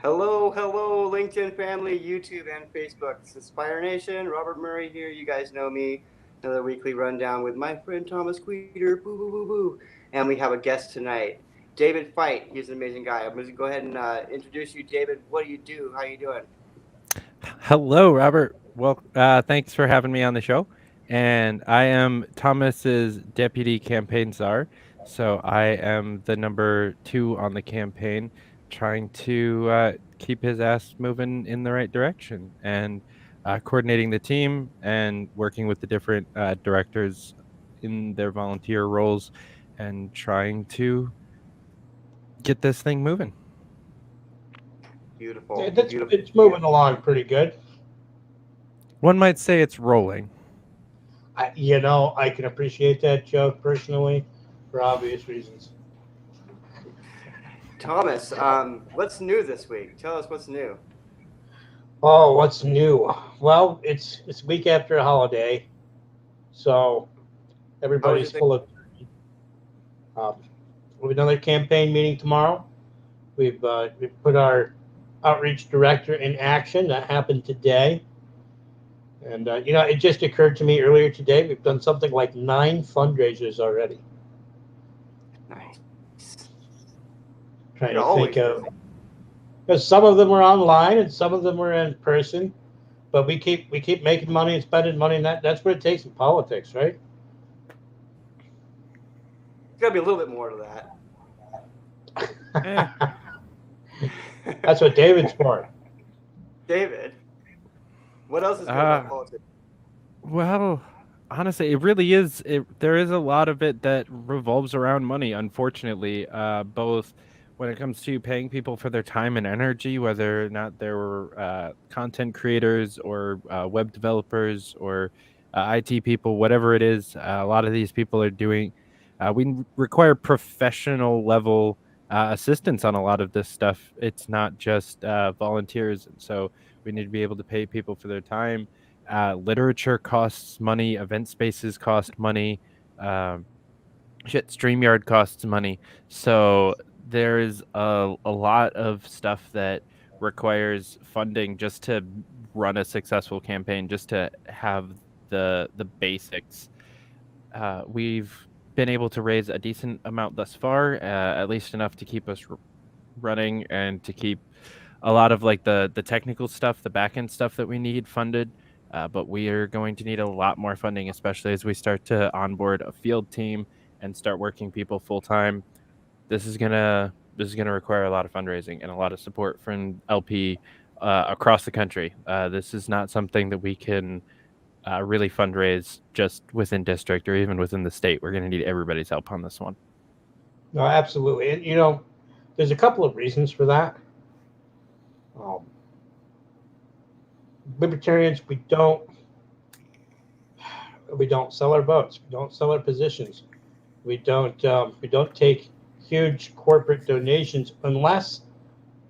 Hello, LinkedIn family, YouTube, and Facebook. It's InspireNation. Robert Murray here. You guys know me. Another weekly rundown with my friend Thomas Queter. Boo, boo, boo, boo. And we have a guest tonight, David Fight. He's an amazing guy. I'm going to go ahead and introduce you, David. What do you do? How are you doing? Hello, Robert. Well, thanks for having me on the show. And I am Thomas's deputy campaign czar. So I am the number two on the campaign, trying to keep his ass moving in the right direction and coordinating the team and working with the different directors in their volunteer roles and trying to get this thing moving. Beautiful, Yeah, that's beautiful, it's moving along pretty good. One might say it's rolling. I can appreciate that joke personally, for obvious reasons. Thomas, what's new this week? Tell us what's new. Oh, what's new? Well, it's week after a holiday, so How was your everybody's thing? full of. Um, we have another campaign meeting tomorrow. We've put our outreach director in action. That happened today, and it just occurred to me earlier today. We've done something like 9 fundraisers already. Nice. You're Trying to always think busy. of because some of them were online and some of them were in person. But we keep making money and spending money, and that's what it takes in politics, right? There's got to be a little bit more to that. Eh, That's what David's for. David, what else is good uh, about politics? Well, honestly, it really is. There is a lot of it that revolves around money, unfortunately, both when it comes to paying people for their time and energy, whether or not they were content creators or web developers or IT people, whatever it is. A lot of these people are doing, require professional level assistance on a lot of this stuff. It's not just volunteers. And so we need to be able to pay people for their time. Literature costs money. Event spaces cost money. Um, StreamYard costs money. So there's a lot of stuff that requires funding just to run a successful campaign, just to have the basics. We've been able to raise a decent amount thus far, at least enough to keep us running and to keep a lot of like the technical stuff, the back end stuff that we need funded. But we are going to need a lot more funding, especially as we start to onboard a field team and start working people full time. This is gonna require a lot of fundraising and a lot of support from LP across the country. This is not something that we can really fundraise just within district or even within the state. We're going to need everybody's help on this one. No, absolutely. And there's a couple of reasons for that. Um, Libertarians, we don't sell our votes. We don't sell our positions. We don't take huge corporate donations unless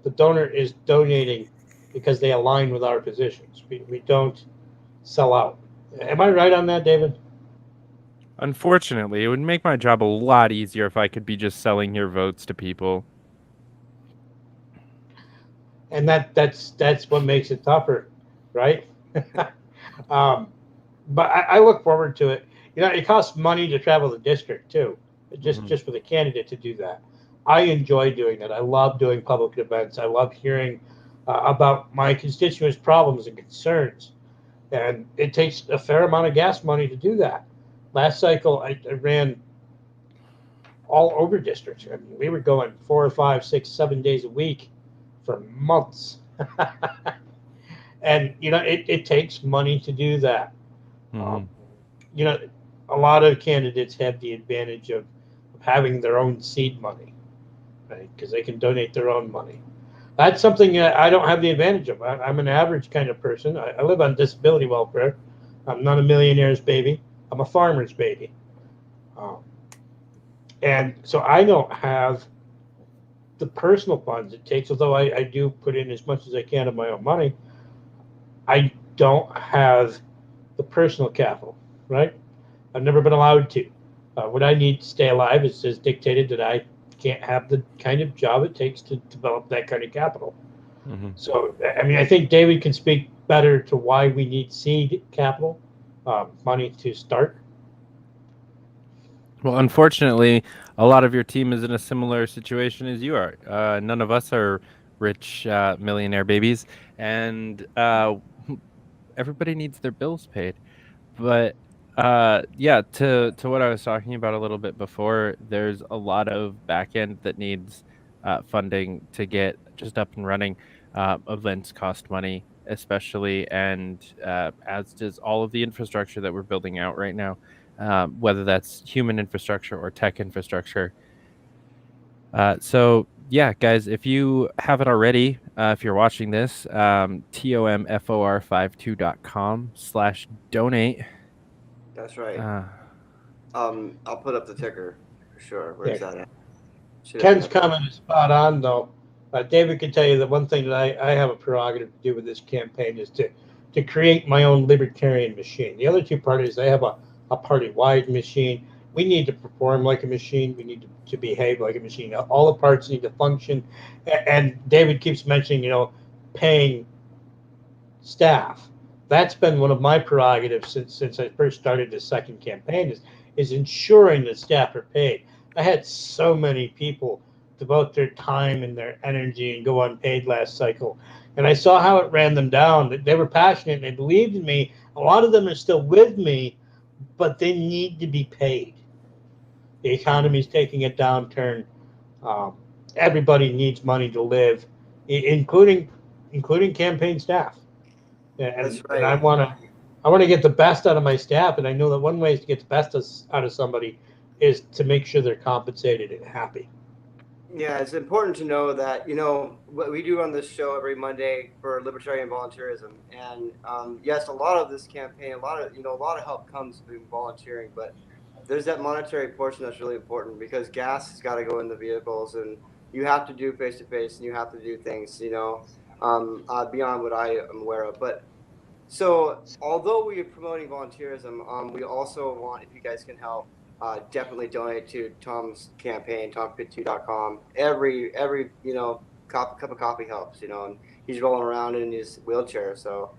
the donor is donating because they align with our positions. We don't sell out. Am I right on that, David? Unfortunately, it would make my job a lot easier if I could be just selling your votes to people. And that's what makes it tougher, right? um, but I look forward to it. It costs money to travel the district too, just Mhm. just for the candidate to do that. I enjoy doing that. I love doing public events. I love hearing about my constituents' problems and concerns, and it takes a fair amount of gas money to do that. Last cycle, I ran all over districts. I mean, we were going 4 or 5, 6, 7 days a week for months. And it takes money to do that. Um, Mhm. you know, a lot of candidates have the advantage of having their own seed money, right? Because they can donate their own money. That's something that I don't have the advantage of. I'm an average kind of person. I live on disability welfare. I'm not a millionaire's baby. I'm a farmer's baby. Um, and so I don't have the personal funds it takes, although I do put in as much as I can of my own money. I don't have the personal capital, right? I've never been allowed to. What I need to stay alive is dictated that I can't have the kind of job it takes to develop that kind of capital. Mm-hmm. So, I mean, I think David can speak better to why we need seed capital, money to start. Well, unfortunately, a lot of your team is in a similar situation as you are. None of us are rich millionaire babies, and everybody needs their bills paid. But yeah, to what I was talking about a little bit before, there's a lot of back end that needs funding to get just up and running. Events cost money, especially, and as does all of the infrastructure that we're building out right now, whether that's human infrastructure or tech infrastructure. So yeah, guys, if you haven't already, if you're watching this, tomfor52.com/donate. That's right. Uh, I'll put up the ticker for sure. Yeah. Where's that at? Should have been Ken's up there. comment is spot on, though. David can tell you that one thing that I have a prerogative to do with this campaign is to create my own libertarian machine. The other two parties, they have a party-wide machine. We need to perform like a machine. We need to behave like a machine. All the parts need to function. And David keeps mentioning, paying staff. That's been one of my prerogatives since I first started this second campaign is ensuring that staff are paid. I had so many people devote their time and their energy and go unpaid last cycle. And I saw how it ran them down. They were passionate and they believed in me. A lot of them are still with me, but they need to be paid. The economy is taking a downturn. Um, Everybody needs money to live, including campaign staff. That's And right. I want to get the best out of my staff, and I know that one way to get the best out of somebody is to make sure they're compensated and happy. Yeah, it's important to know that what we do on this show every Monday for Libertarian Volunteerism, and yes, a lot of this campaign, a lot of help comes from volunteering, but there's that monetary portion that's really important because gas has got to go in the vehicles, and you have to do face to face, and you have to do things, beyond what I am aware of. But so, although we are promoting volunteerism, we also want, if you guys can help, definitely donate to Tom's campaign, tom52.com. Every cup of coffee helps, and he's rolling around in his wheelchair. So,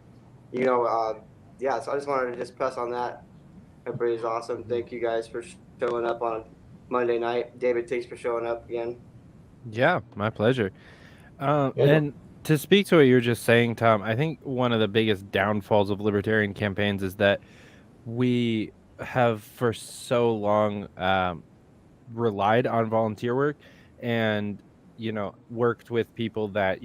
yeah. So I just wanted to just press on that. Everybody's awesome. Thank you guys for showing up on Monday night. David, thanks for showing up again. yeah, my pleasure. Yeah. And to speak to what you were just saying, Tom, I think one of the biggest downfalls of libertarian campaigns is that we have for so long relied on volunteer work and worked with people that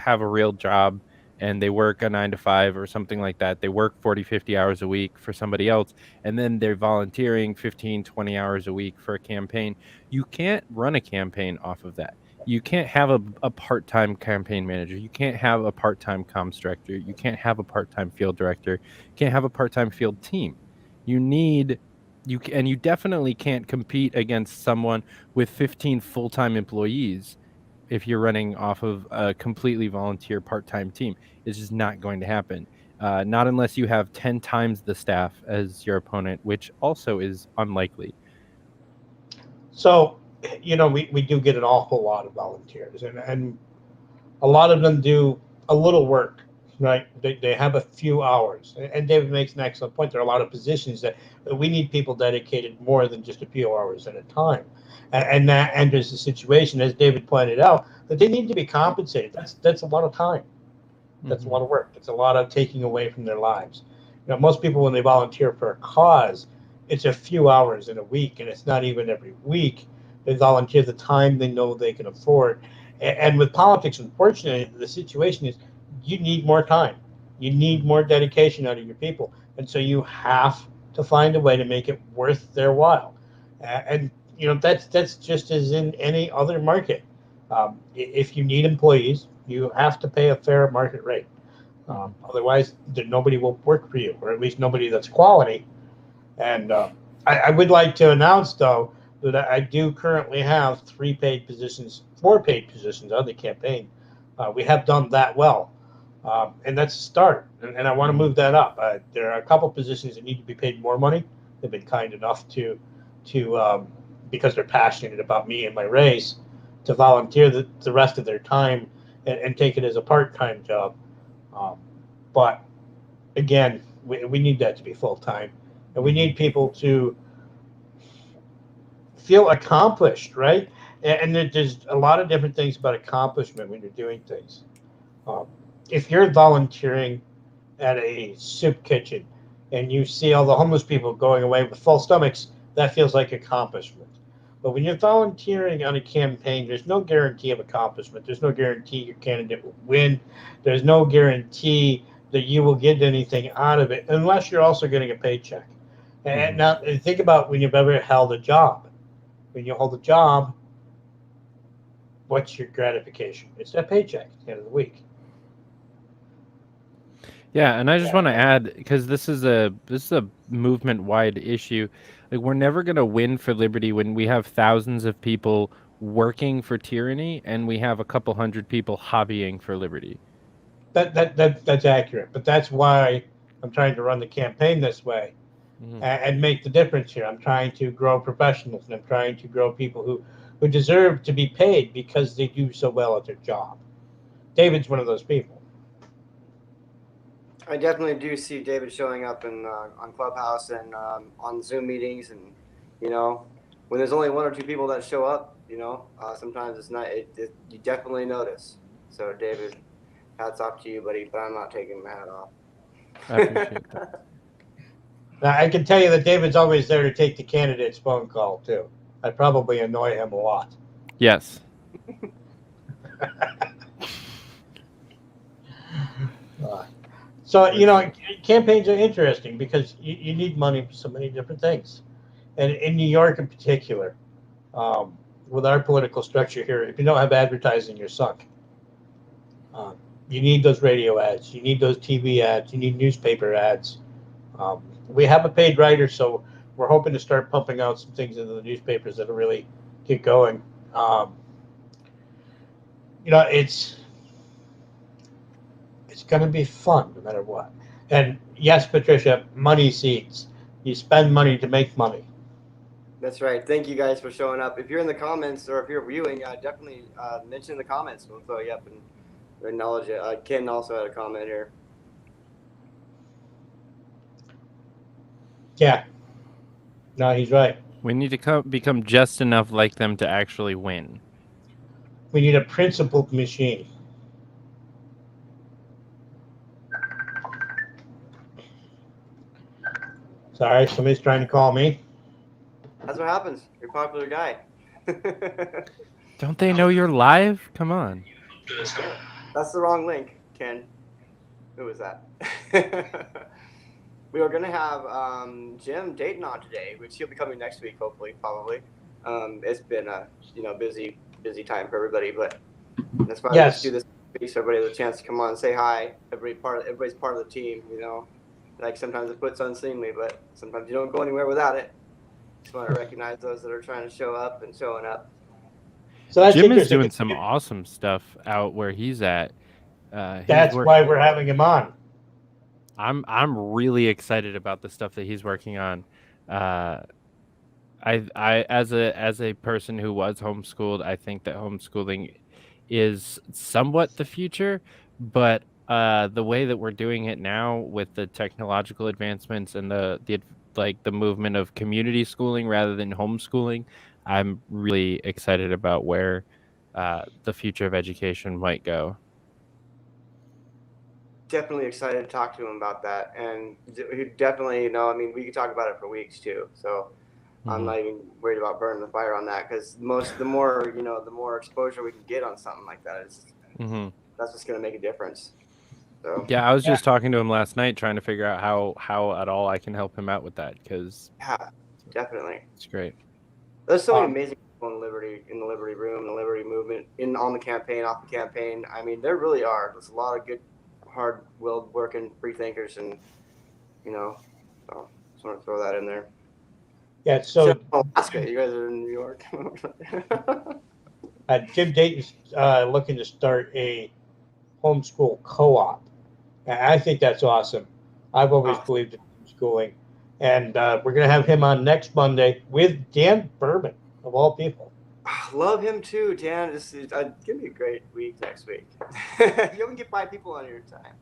have a real job and they work a 9 to 5 or something like that. They work 40-50 hours a week for somebody else, and then they're volunteering 15-20 hours a week for a campaign. You can't run a campaign off of that. You can't have a part-time campaign manager. You can't have a part-time comms director. You can't have a part-time field director. You can't have a part-time field team. You need and you definitely can't compete against someone with 15 full-time employees if you're running off of a completely volunteer part-time team. It's just not going to happen. Not unless you have 10 times the staff as your opponent, which also is unlikely. So, we do get an awful lot of volunteers, and a lot of them do a little work, right? They have a few hours. And David makes an excellent point. There are a lot of positions that we need people dedicated more than just a few hours at a time. And there's a situation, as David pointed out, that they need to be compensated. That's a lot of time. That's a lot of work. It's a lot of taking away from their lives. Most people, when they volunteer for a cause, it's a few hours in a week, and it's not even every week. They volunteer the time they know they can afford. And with politics, unfortunately, the situation is you need more time. You need more dedication out of your people. And so you have to find a way to make it worth their while. And that's just as in any other market. If you need employees, you have to pay a fair market rate. Otherwise, nobody will work for you, or at least nobody that's quality. And I would like to announce, though, that I do currently have 4 paid positions on the campaign. We have done that well, and that's a start. And I want to move that up. There are a couple positions that need to be paid more money. They've been kind enough because they're passionate about me and my race, to volunteer the rest of their time and take it as a part-time job. But again, we need that to be full-time, and we need people to feel accomplished, right? And there's a lot of different things about accomplishment when you're doing things. If you're volunteering at a soup kitchen and you see all the homeless people going away with full stomachs, that feels like accomplishment. But when you're volunteering on a campaign, there's no guarantee of accomplishment. There's no guarantee your candidate will win. There's no guarantee that you will get anything out of it unless you're also getting a paycheck. And now think about when you've ever held a job. When you hold a job, what's your gratification? It's that paycheck at the end of the week. Yeah, and I just want to add, because this is a movement-wide issue. Like, we're never going to win for liberty when we have thousands of people working for tyranny and we have a couple hundred people hobbying for liberty. That's accurate, but that's why I'm trying to run the campaign this way and make the difference here. I'm trying to grow professionals, and I'm trying to grow people who deserve to be paid because they do so well at their job. David's one of those people. I definitely do see David showing up in on Clubhouse and on Zoom meetings, and when there's only one or two people that show up, sometimes it's not. You definitely notice. So David, hats off to you, buddy. But I'm not taking my hat off. I appreciate that. Now, I can tell you that David's always there to take the candidate's phone call too. I probably annoy him a lot. Yes. So, campaigns are interesting because you need money for so many different things. And in New York in particular, with our political structure here, if you don't have advertising, you're sunk. You need those radio ads. You need those TV ads. You need newspaper ads. We have a paid writer, so we're hoping to start pumping out some things into the newspapers that'll really get going. It's going to be fun no matter what. And yes, Patricia, money seeds. You spend money to make money. That's right. Thank you guys for showing up. If you're in the comments or if you're viewing, definitely mention in the comments. We'll throw you up and acknowledge it. Ken also had a comment here. Yeah. No, he's right. We need to become just enough like them to actually win. We need a principled machine. Sorry, somebody's trying to call me. That's what happens. You're a popular guy. Don't they know you're live? Come on. That's the wrong link, Ken. Who was that? We were going to have Jim Dayton on today, which he'll be coming next week, hopefully, probably. It's been a busy time for everybody, but that's why we just do this so everybody has a chance to come on and say hi. Everybody's part of the team, Like sometimes it puts unseemly, but sometimes you don't go anywhere without it. Just want to recognize those that are trying to show up and showing up. So Jim is doing some awesome stuff out where he's at. That's why we're having him on. I'm really excited about the stuff that he's working on. I as a person who was homeschooled, I think that homeschooling is somewhat the future, but the way that we're doing it now with the technological advancements and the movement of community schooling rather than homeschooling, I'm really excited about where the future of education might go. Definitely excited to talk to him about that, and he definitely, we could talk about it for weeks too. So I'm not even worried about burning the fire on that, because the more exposure we can get on something like that, that's just going to make a difference. So yeah, I was just talking to him last night, trying to figure out how at all I can help him out with that, because definitely it's great. There's so many amazing people in the Liberty room, the Liberty movement, on the campaign, off the campaign. I mean, there really are. There's a lot of good, hard-willed, working free thinkers, and so just want to throw that in there. Yeah. So Alaska, you guys are in New York. Jim Dayton's looking to start a homeschool co-op. And I think that's awesome. I've always believed in homeschooling. And we're going to have him on next Monday with Dan Berman, of all people. Love him too, Dan. This is give me a great week next week. You can get 5 people on your time.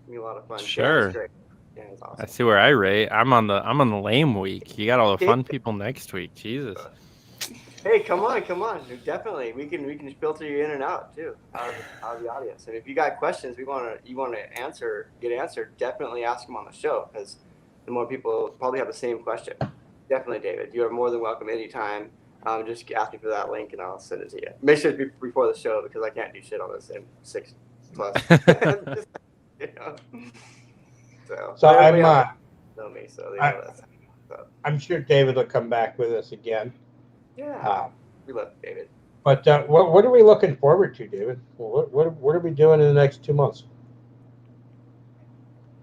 Be a lot of fun. Sure. Dan is great. Dan is awesome. I see where I rate. I'm on the lame week. You got all the fun people next week. Jesus. Hey, come on. Definitely, we can filter you in and out too, out of the audience. And if you got questions you want to get answered, definitely ask them on the show, because the more people probably have the same question. Definitely, David. You are more than welcome anytime. Just ask me for that link and I'll send it to you. Make sure it's before the show, because I can't do shit on this in 6+. Just, you know. So I'm know me, so they know that. So. I'm sure David will come back with us again. Yeah, we love David. But what are we looking forward to, David? What are we doing in the next 2 months?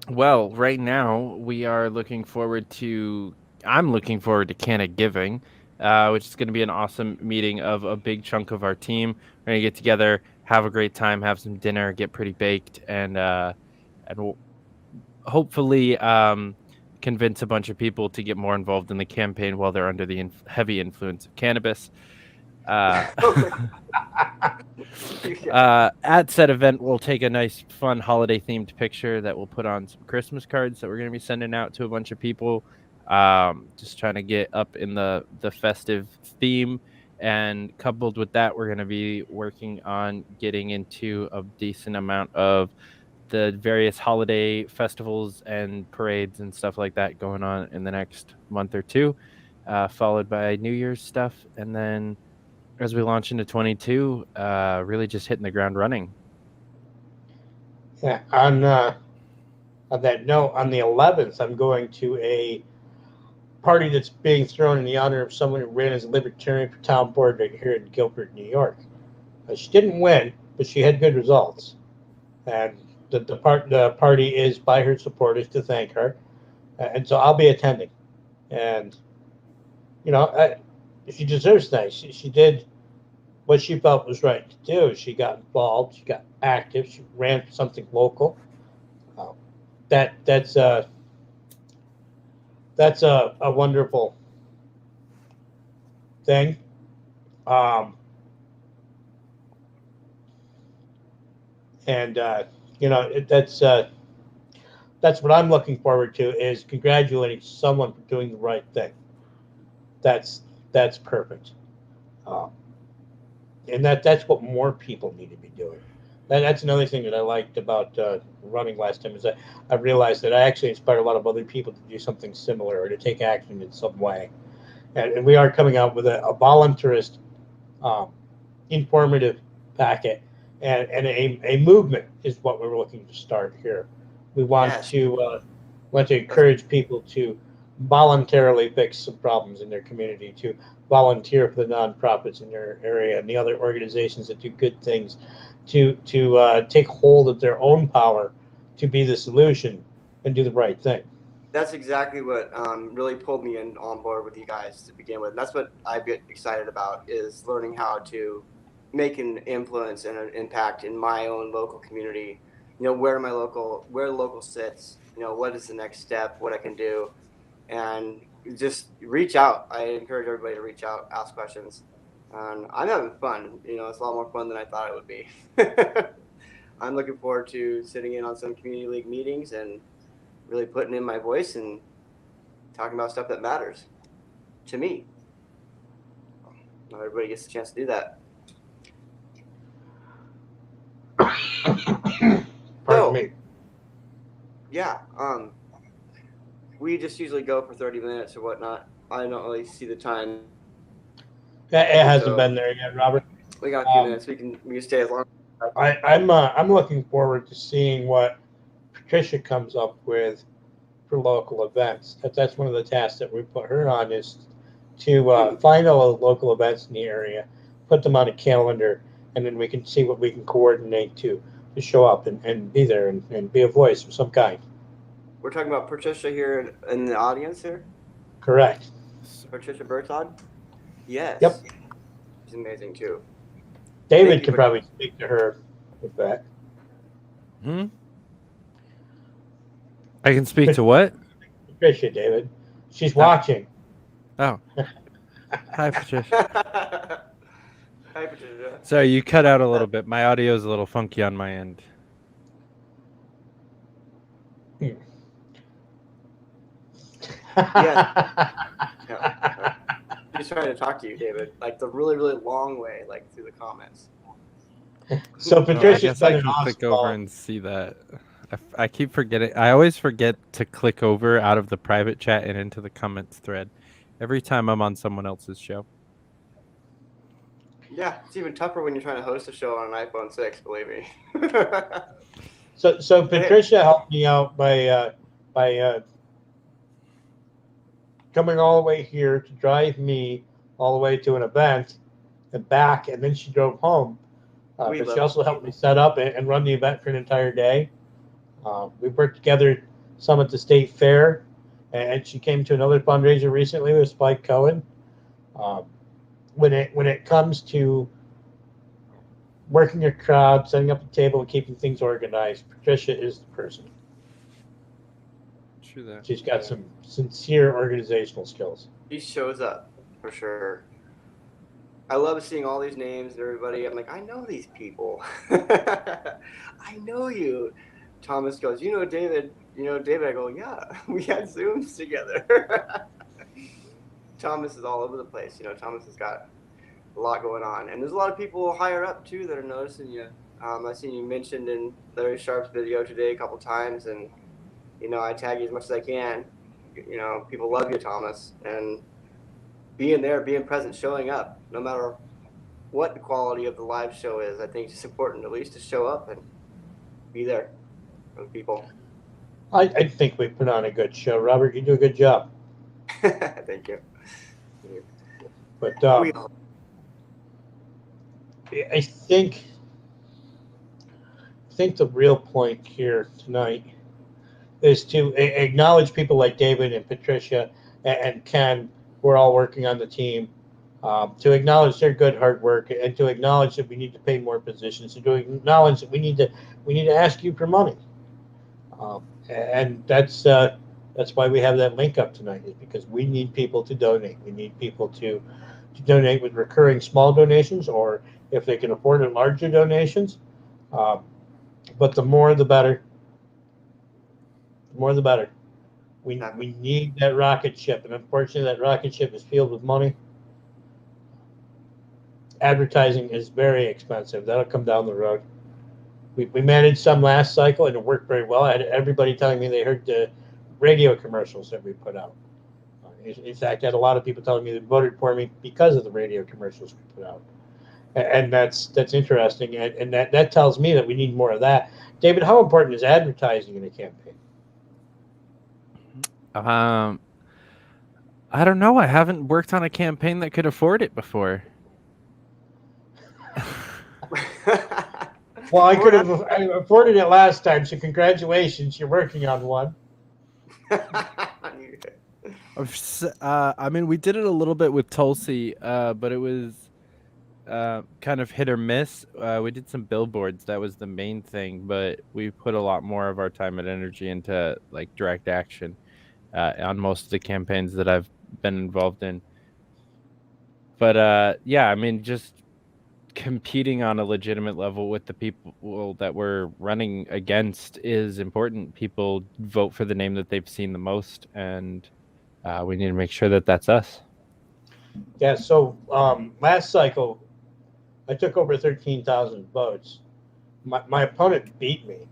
Well, right now I'm looking forward to Canada Giving, which is going to be an awesome meeting of a big chunk of our team. We're going to get together, have a great time, have some dinner, get pretty baked, and we'll hopefully convince a bunch of people to get more involved in the campaign while they're under the heavy influence of cannabis. At said event, we'll take a nice, fun, holiday-themed picture that we'll put on some Christmas cards that we're going to be sending out to a bunch of people. Just trying to get up in the festive theme. And coupled with that, we're going to be working on getting into a decent amount of the various holiday festivals and parades and stuff like that going on in the next month or two, followed by New Year's stuff. And then as we launch into 22, really just hitting the ground running. Yeah, on that note, on the 11th, I'm going to a party that's being thrown in the honor of someone who ran as a Libertarian for town board here in Guilford, New York. She didn't win, but she had good results. And the party is by her supporters to thank her. And so I'll be attending. And, she deserves thanks. She did what she felt was right to do. She got involved. She got active. She ran for something local. That's a wonderful thing. That's what I'm looking forward to, is congratulating someone for doing the right thing. That's perfect. And that's what more people need to be doing. That's another thing that I liked about running last time, is that I realized that I actually inspired a lot of other people to do something similar or to take action in some way. And we are coming out with a volunteerist, informative packet, and a movement is what we're looking to start here. We want to encourage people to voluntarily fix some problems in their community, to volunteer for the nonprofits in their area and the other organizations that do good things, to take hold of their own power to be the solution and do the right thing. That's exactly what really pulled me on board with you guys to begin with. And that's what I get excited about, is learning how to make an influence and an impact in my own local community. Where the local sits, what is the next step, what I can do, and just reach out. I encourage everybody to reach out, ask questions. And I'm having fun. It's a lot more fun than I thought it would be. I'm looking forward to sitting in on some community league meetings and really putting in my voice and talking about stuff that matters to me. Not everybody gets a chance to do that. Pardon me. Yeah, we just usually go for 30 minutes or whatnot. I don't really see the time. It hasn't been there yet, Robert. We got a few minutes. We can stay as long. I'm looking forward to seeing what Patricia comes up with for local events. That's one of the tasks that we put her on, is to find all the local events in the area, put them on a calendar, and then we can see what we can coordinate to show up and be there and be a voice of some kind. We're talking about Patricia here in the audience here? Correct. Patricia Bertod? Yes. Yep. She's amazing too. David can probably speak to her with that. I can speak to what? Patricia, David. She's watching. Oh. Hi, Patricia. Hi, Patricia. Sorry, you cut out a little bit. My audio is a little funky on my end. Yeah. He's trying to talk to you, David, like the really, really long way, like through the comments. So Oh, I Patricia's guess I been an can awesome click over volunteer. and see that. I keep forgetting. I always forget to click over out of the private chat and into the comments thread every time I'm on someone else's show. Yeah, it's even tougher when you're trying to host a show on an iPhone 6, believe me. So Hey, Patricia helped me out by coming all the way here to drive me all the way to an event and back, and then she drove home. we But she love also helped me set up and run the event for an entire day. We worked together some at the state fair, and she came to another fundraiser recently with Spike Cohen. Um, when it comes to working a crowd, setting up a table, and keeping things organized, Patricia is the person. True that. She's got some sincere organizational skills. He shows up for sure. I love seeing all these names and everybody. I'm like, I know these people. I know you. Thomas goes, you know David. You know David. I go, yeah, we had Zooms together. Thomas is all over the place. Thomas has got a lot going on, and there's a lot of people higher up too that are noticing you. I've seen you mentioned in Larry Sharp's video today a couple times, and I tag you as much as I can. People love you, Thomas, and being there, being present, showing up, no matter what the quality of the live show is. I think it's important at least to show up and be there for the people. I think we put on a good show, Robert. You do a good job. Thank you. But We I think the real point here tonight is to acknowledge people like David and Patricia and Ken, who are all working on the team, to acknowledge their good hard work, and to acknowledge that we need to pay more positions, and to acknowledge that we need to ask you for money, and that's why we have that link up tonight, is because we need people to donate. We need people to donate with recurring small donations, or if they can afford it, larger donations. Um, but the more the better. The more the better. We need that rocket ship, and unfortunately, that rocket ship is filled with money. Advertising is very expensive. That'll come down the road. We managed some last cycle, and it worked very well. I had everybody telling me they heard the radio commercials that we put out. In fact, I had a lot of people telling me they voted for me because of the radio commercials we put out, and that's interesting, and that tells me that we need more of that. David, how important is advertising in a campaign? I don't know. I haven't worked on a campaign that could afford it before. Well, I afforded it last time, so congratulations. You're working on one. I mean, we did it a little bit with Tulsi, but it was kind of hit or miss. We did some billboards. That was the main thing, but we put a lot more of our time and energy into like direct action on most of the campaigns that I've been involved in. But yeah, I mean, just competing on a legitimate level with the people that we're running against is important. People vote for the name that they've seen the most, and we need to make sure that that's us. Yeah, so last cycle, I took over 13,000 votes. My opponent beat me.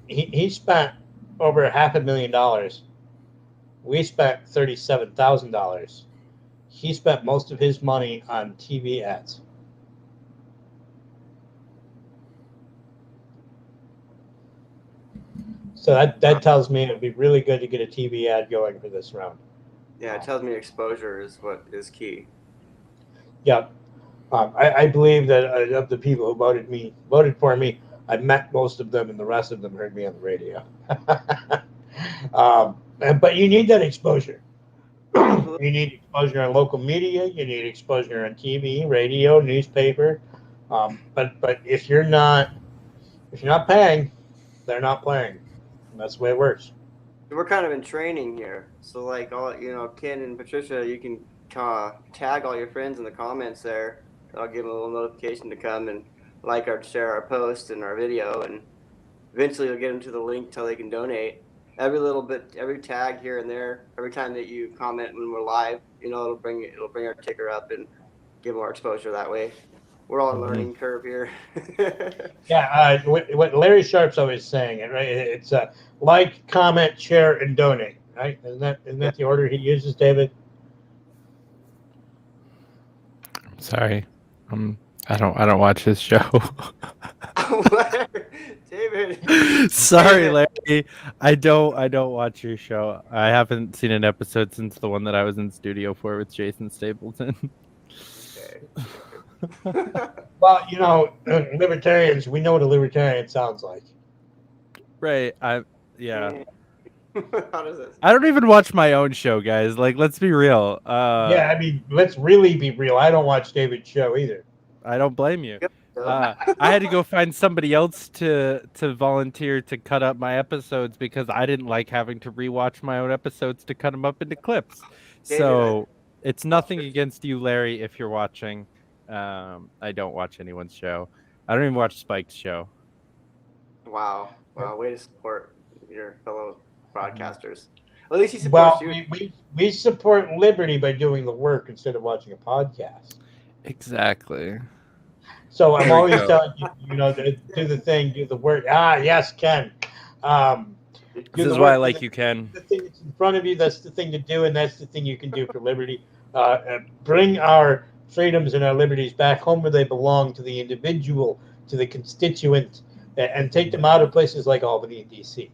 He spent over $500,000. We spent $37,000. He spent most of his money on TV ads. So that tells me it would be really good to get a TV ad going for this round. Yeah, it tells me exposure is what is key. Yeah. I believe that of the people who voted for me, I met most of them, and the rest of them heard me on the radio. But you need that exposure. You need exposure on local media. You need exposure on TV, radio, newspaper. But if you're not paying, they're not playing. And that's the way it works. We're kind of in training here, so like all Ken and Patricia, you can tag all your friends in the comments there. I'll give them a little notification to come and like or share our post and our video, and eventually you'll get them to the link till they can donate. Every little bit, every tag here and there, every time that you comment when we're live, it'll bring our ticker up and give more exposure that way. We're all on a learning curve here. Yeah, what Larry Sharp's always saying, it right? It's like, comment, share, and donate. Right? Isn't that the order he uses, David? Sorry, I don't watch his show. David. Sorry, Larry. I don't watch your show. I haven't seen an episode since the one that I was in studio for with Jason Stapleton. Okay. Well, libertarians, we know what a libertarian sounds like. Right. Yeah. How does this? I don't even watch my own show, guys. Like, let's be real. Yeah, I mean, let's really be real. I don't watch David's show either. I don't blame you. I had to go find somebody else to volunteer to cut up my episodes because I didn't like having to rewatch my own episodes to cut them up into clips. So it's nothing against you, Larry, if you're watching. I don't watch anyone's show. I don't even watch Spike's show. Wow. Way to support your fellow broadcasters. At least he supports you. We support liberty by doing the work instead of watching a podcast. Exactly. So I'm always telling you, do the thing, do the work. Yes, Ken. This is why I like you, Ken. The thing that's in front of you, that's the thing to do, and that's the thing you can do for liberty. Bring our freedoms and our liberties back home where they belong, to the individual, to the constituent, and take them out of places like Albany and D.C.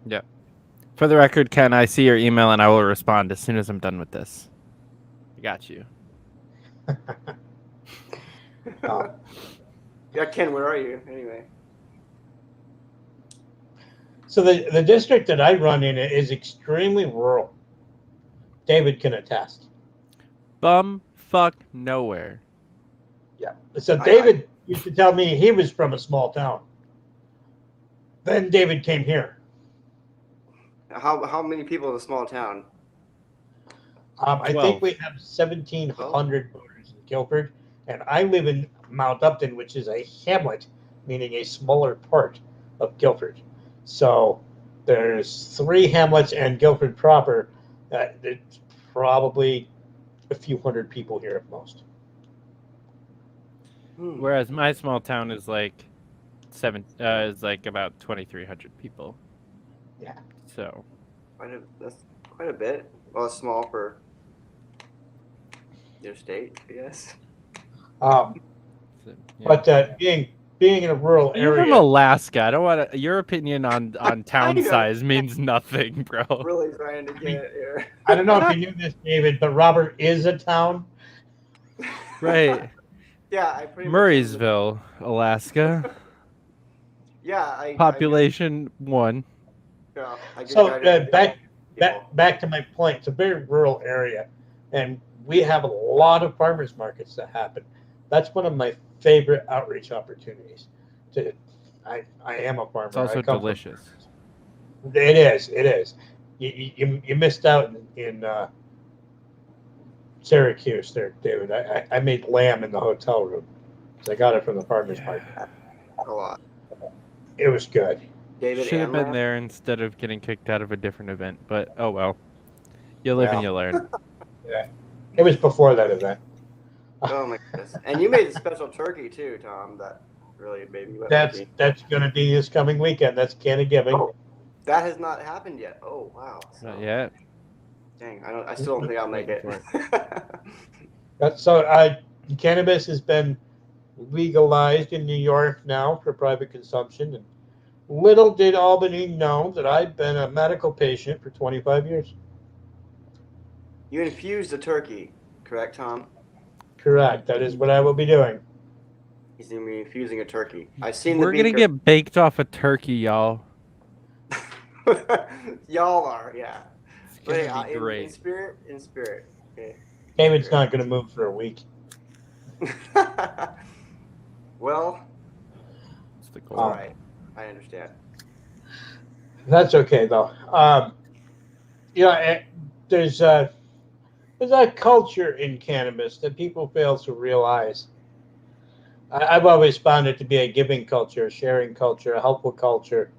Yeah. For the record, Ken, I see your email and I will respond as soon as I'm done with this. I got you. Yeah, Ken, where are you anyway? So the district that I run in is extremely rural. David can attest. Fuck nowhere. Yeah. So David used to tell me he was from a small town. Then David came here. How many people in a small town? I think we have 1,700 voters in Guilford, and I live in Mount Upton, which is a hamlet, meaning a smaller part of Guilford. So there's 3 hamlets and Guilford proper. It's probably a few hundred people here at most. Whereas my small town is like about 2,300 people. Yeah. So that's quite a bit. Well, it's small for your state, I guess. But being in a rural area. You're from Alaska. I don't want to. Your opinion on town size means nothing, bro. Really trying to get it here. I don't know if you knew this, David, but Robert is a town. Right. Yeah, Murraysville, Alaska. Yeah, population 1. Yeah, so back to my point. It's a very rural area, and we have a lot of farmers markets that happen. That's one of my favorite outreach opportunities. I am a farmer. It's also delicious. It is. You missed out in Syracuse there, David. I made lamb in the hotel room. So I got it from the farmers market. A lot. It was good. David should have been there instead of getting kicked out of a different event, but oh well. You live and you learn. Yeah. It was before that event. Oh my goodness! And you made a special turkey too, Tom. That really made me. That's going to be this coming weekend. That's Canada-giving. Oh, that has not happened yet. Oh wow! Not yet. Dang, I still don't think I'll make it. Cannabis has been legalized in New York now for private consumption, and little did Albany know that I've been a medical patient for 25 years. You infused the turkey, correct, Tom? Correct. That is what I will be doing. He's going to be infusing a turkey. We're going to get baked off a turkey, y'all. Y'all are, yeah. It's going to be great. In spirit. Okay. David's not going to move for a week. Well, all right. I understand. That's okay, though. There's there's a culture in cannabis that people fail to realize. I've always found it to be a giving culture, a sharing culture, a helpful culture,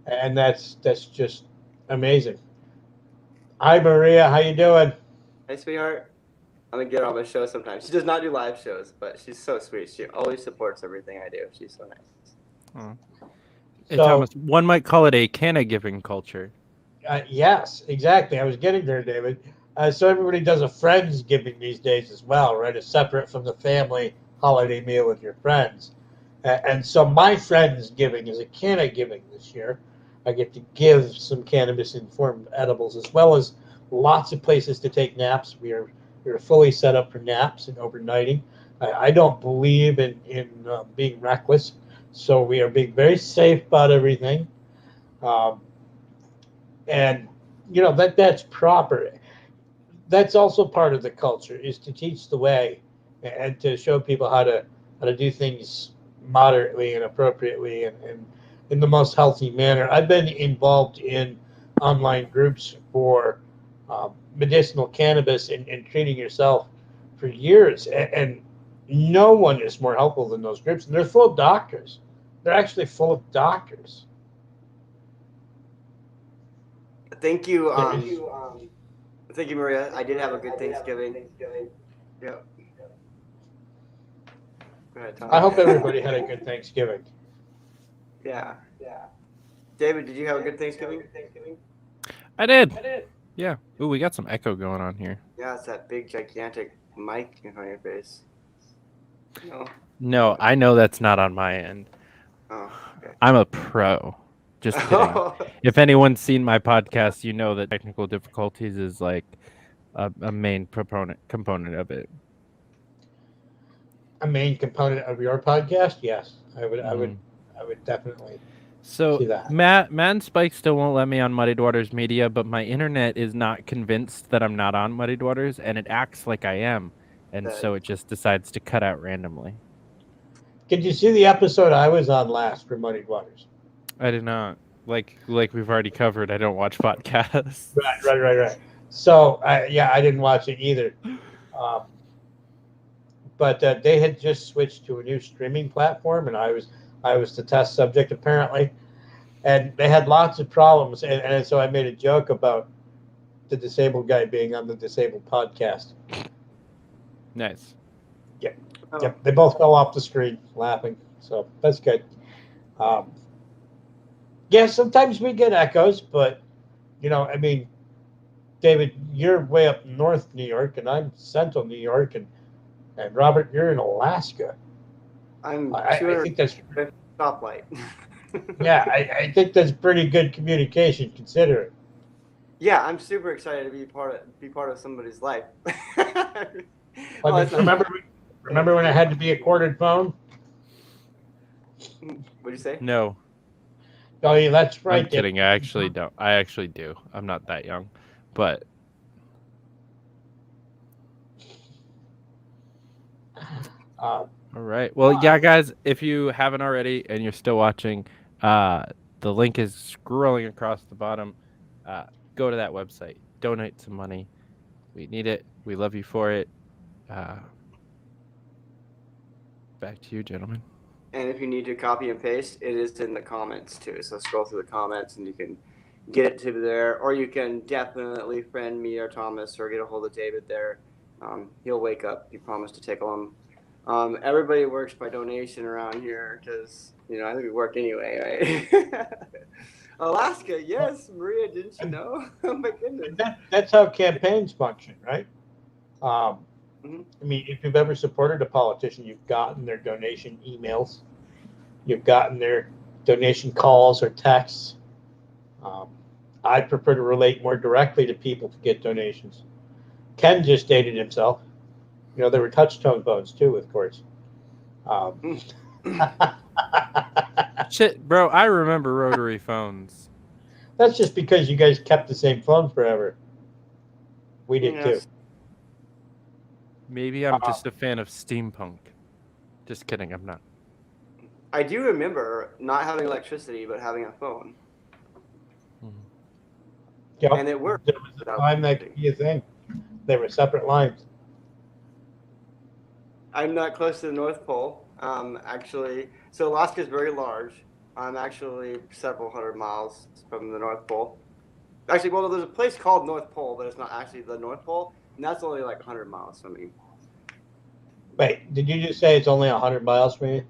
and that's just amazing. Hi, Maria. How you doing? Hey, sweetheart. I'm gonna get her on my show sometime. She does not do live shows, but she's so sweet. She always supports everything I do. She's so nice. Oh. Hey, So, Thomas, one might call it a canna giving culture. yes, exactly. I was getting there, David. So everybody does a Friendsgiving these days as well, right? It's separate from the family holiday meal with your friends. And so my Friendsgiving is a canna giving this year. I get to give some cannabis-informed edibles as well as lots of places to take naps. We are fully set up for naps and overnighting. I don't believe in being reckless, so we are being very safe about everything. Um, and that's proper. That's also part of the culture, is to teach the way and to show people how to do things moderately and appropriately and in the most healthy manner. I've been involved in online groups for medicinal cannabis and treating yourself for years, and no one is more helpful than those groups, and they're full of doctors. They're actually full of doctors. Thank you. There's Thank you, Maria. I did have a good Thanksgiving. Yep. Go ahead, I Tom. hope everybody had a good Thanksgiving. Yeah. David, did you have a good Thanksgiving? I did. Yeah. Ooh, we got some echo going on here. Yeah, it's that big, gigantic mic in front of your face. No. No, I know that's not on my end. Oh, okay. I'm a pro. Just kidding. If anyone's seen my podcast, you know that technical difficulties is like a main component of it. A main component of your podcast? Yes, I would definitely So see that. Matt and Spike still won't let me on Muddied Waters Media, but my internet is not convinced that I'm not on Muddied Waters, and it acts like I am, and so it just decides to cut out randomly. Did you see the episode I was on last for Muddied Waters? I did not. Like we've already covered, I don't watch podcasts. Right. So I didn't watch it either. But they had just switched to a new streaming platform, and I was the test subject apparently, and they had lots of problems, and so I made a joke about the disabled guy being on the disabled podcast. Nice. Yep. They both fell off the screen laughing, so that's good. Sometimes we get echoes, but I mean, David, you're way up north New York, and I'm central New York, and Robert, you're in Alaska. I think that's stoplight. Yeah, I think that's pretty good communication, considering. Yeah, I'm super excited to be part of somebody's life. Remember when it had to be a corded phone? What'd you say? No. Oh yeah, that's right. I'm kidding. I actually don't. I actually do. I'm not that young, but. All right. Well, yeah, guys, if you haven't already and you're still watching, the link is scrolling across the bottom. Go to that website. Donate some money. We need it. We love you for it. Back to you, gentlemen. And if you need to copy and paste, it is in the comments too. So scroll through the comments and you can get it to there, or you can definitely friend me or Thomas or get a hold of David there. He'll wake up. He promised to take on. Everybody works by donation around here because I think we work anyway, right? Alaska, yes, Maria, didn't you know? Oh my goodness. That's how campaigns function, right? Mm-hmm. I mean, if you've ever supported a politician, you've gotten their donation emails, you've gotten their donation calls or texts. I prefer to relate more directly to people to get donations. Ken just dated himself. There were touch-tone phones too, of course. Shit, bro, I remember rotary phones. That's just because you guys kept the same phone forever. We did too. Maybe I'm just a fan of steampunk. Just kidding, I'm not. I do remember not having electricity, but having a phone. Yep. And it worked. There was a time that could be a thing. They were separate lines. I'm not close to the North Pole. Actually, so Alaska is very large. I'm actually several hundred miles from the North Pole. Actually, well, there's a place called North Pole, but it's not actually the North Pole, and that's only like 100 miles from me. Wait, did you just say it's only 100 miles from you?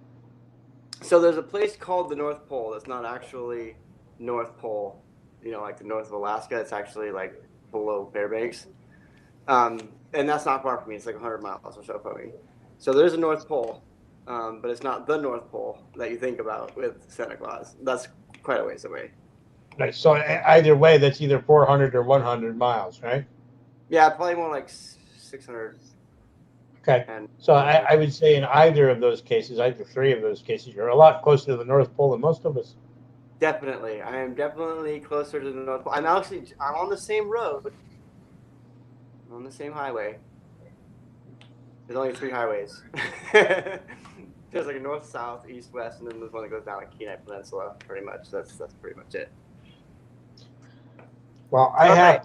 So there's a place called the North Pole that's not actually North Pole, like the north of Alaska. It's actually like below Fairbanks. And that's not far from me. It's like 100 miles or so from me. So there's a North Pole, but it's not the North Pole that you think about with Santa Claus. That's quite a ways away. Right. So either way, that's either 400 or 100 miles, right? Yeah, probably more like 600. Okay. And So I would say in either of those cases, either three of those cases, you're a lot closer to the North Pole than most of us. definitely, I am definitely closer to the North Pole. I'm on the same road. I'm on the same highway. There's only 3 highways. There's like a north, south, east, west, and then there's one that goes down like Kenai Peninsula. Pretty much, that's pretty much it. Well, I have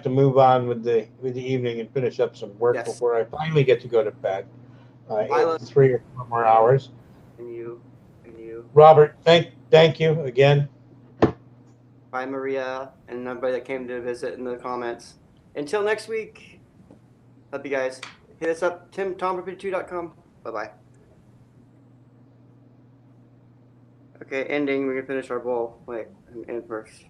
to move on with the evening and finish up some work Yes. before I finally get to go to bed I in love 3 or 4 more hours. and you. Robert, thank you again. Bye, Maria, and everybody that came to visit in the comments. Until next week, love you guys. Hit us up, tom52.com. Bye-bye. Okay, ending. We're going to finish our bowl. Wait, end first.